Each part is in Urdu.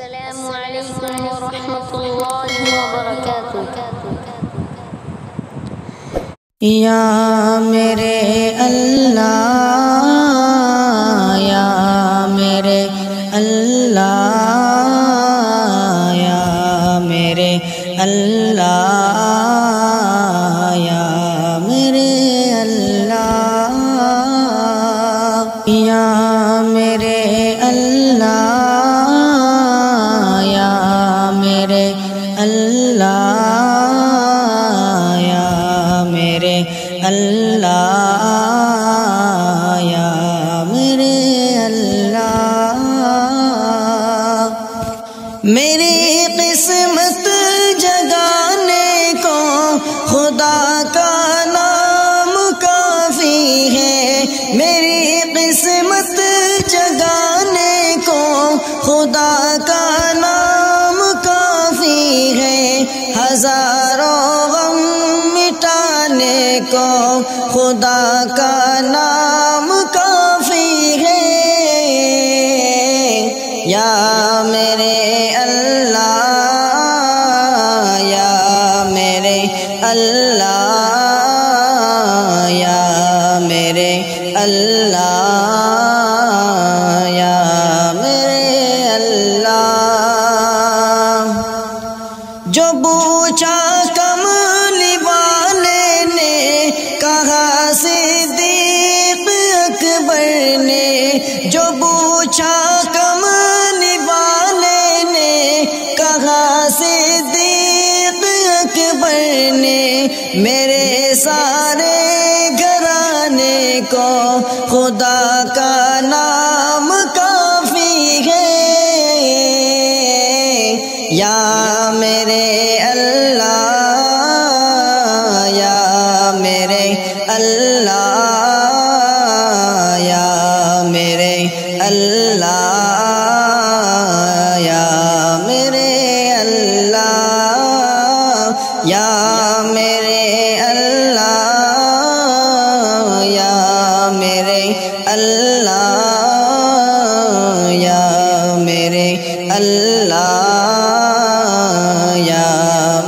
السلام علیکم ورحمۃ اللہ وبرکاتہ۔ یا میرے اللہ، یا میرے اللہ، یا میرے اللہ، یا میرے اللہ، یا میرے اللہ، یا میرے اللہ، یا میرے اللہ، یا میرے اللہ۔ میری قسمت جگانے کو خدا کا نام کافی ہے، میری قسمت جگانے کو خدا کا نام کافی ہے، ہزاروں غم مٹانے کو خدا کا نام کافی ہے۔ یا میرے اللہ، یا میرے اللہ، یا میرے اللہ، یا میرے اللہ۔ جو پوچھا کملی والے نے کہا صدیق اکبر نے، جو پوچھا کملی والے نے کہا صدیق اکبر نے، میرے سارے گھرانے کو خدا کا نام کافی ہے۔ یا میرے اللہ، یا میرے اللہ، یا میرے اللہ، یا میرے اللہ، یا میرے اللہ، یا میرے اللہ، یا میرے اللہ، یا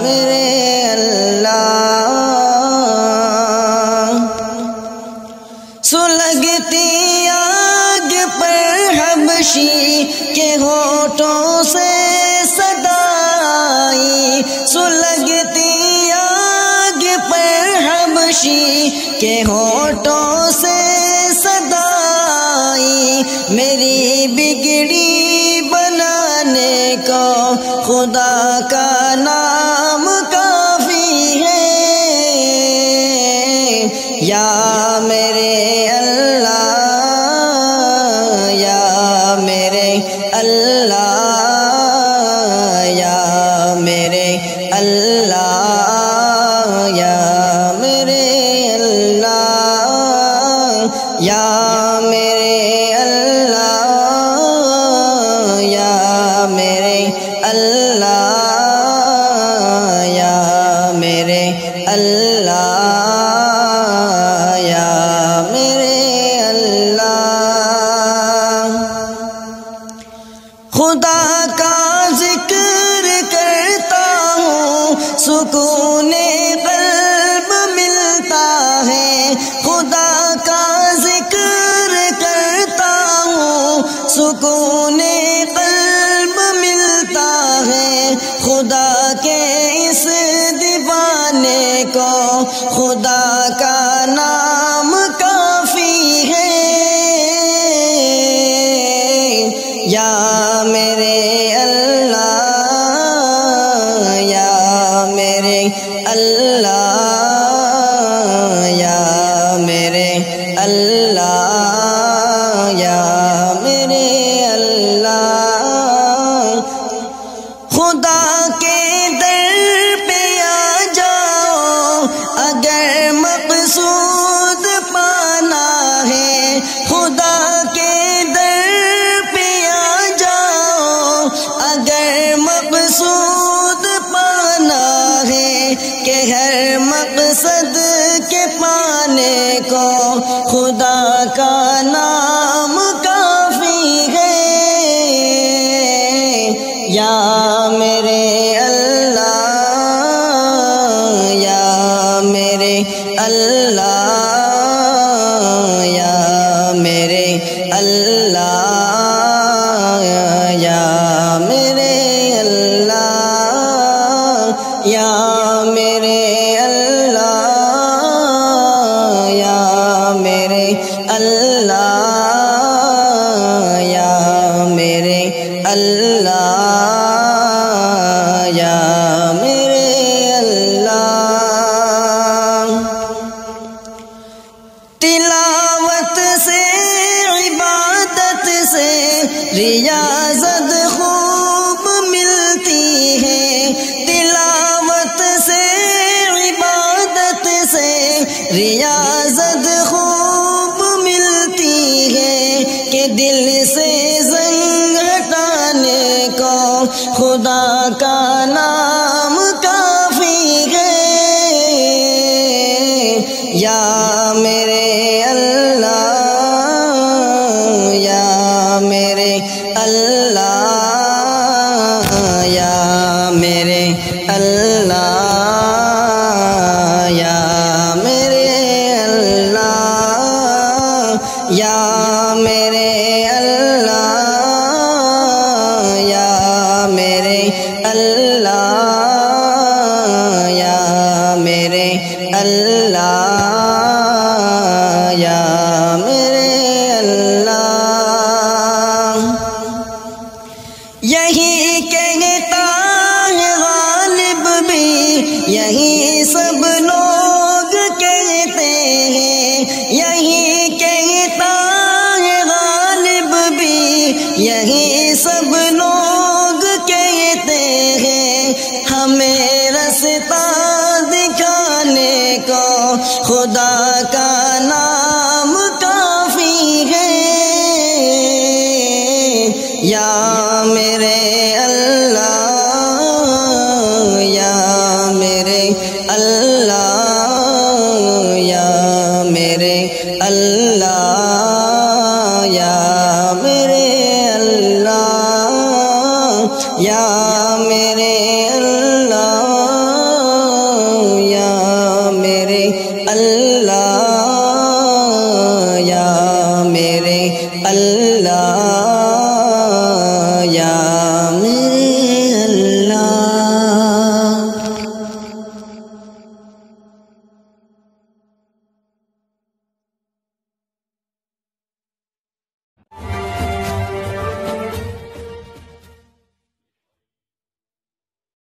میرے اللہ۔ سلگتی آگ پر حبشی کے ہونٹوں سے صدا آئی، سلگتی آگ پر حبشی کے ہونٹوں سے صدا آئی، میری بگڑی بنانے کو خدا کا نام کافی ہے۔ یا میرے اللہ، یا میرے اللہ، یا میرے اللہ، یا میرے اللہ، یا میرے اللہ، یا میرے اللہ، یا میرے اللہ، یا میرے اللہ۔ خدا کا ذکر کرتا ہوں سکون قلب ملتا ہے، خدا کا ذکر کرتا ہوں سکون قلب ملتا ہے، خدا کے اس دیوانے کو خدا کا نام کافی ہے۔ یا میرے اللہ، یا میرے اللہ، یا میرے اللہ، یا میرے اللہ۔ خدا کے در پہ آ جاؤ اگر مقصود پانا ہے، خدا کے در پہ آ جاؤ اگر مقصود پانا ہے، کہ ہر مقصد کے پانے کو خدا کا نام کافی ہے۔ یا میرے اللہ یا میرے اللہ یا میرے اللہ یا میرے اللہ یا میرے اللہ یا میرے اللہ یا میرے اللہ یا میرے اللہ تلاوت سے عبادت سے ریاضت خوب ملتی ہے تلاوت سے عبادت سے ریاضت خوب ملتی ہے کہ دل سے زنگ ہٹانے کو خدا کا نام کافی ہے یا میرے اللہ یا میرے اللہ یا میرے اللہ یا میرے اللہ یا میرے اللہ یا میرے اللہ یا میرے اللہ یا میرے اللہ یہی کہتا ہے غالب بھی یہی سب لوگ کہتے ہیں یہی کہتا ہے غالب بھی یہی سب لوگ کہتے ہیں ہمیں رستہ دکھانے کو خدا کا نام کافی ہے یا میرے اللہ یا میرے اللہ یا میرے اللہ یا میرے اللہ یا میرے اللہ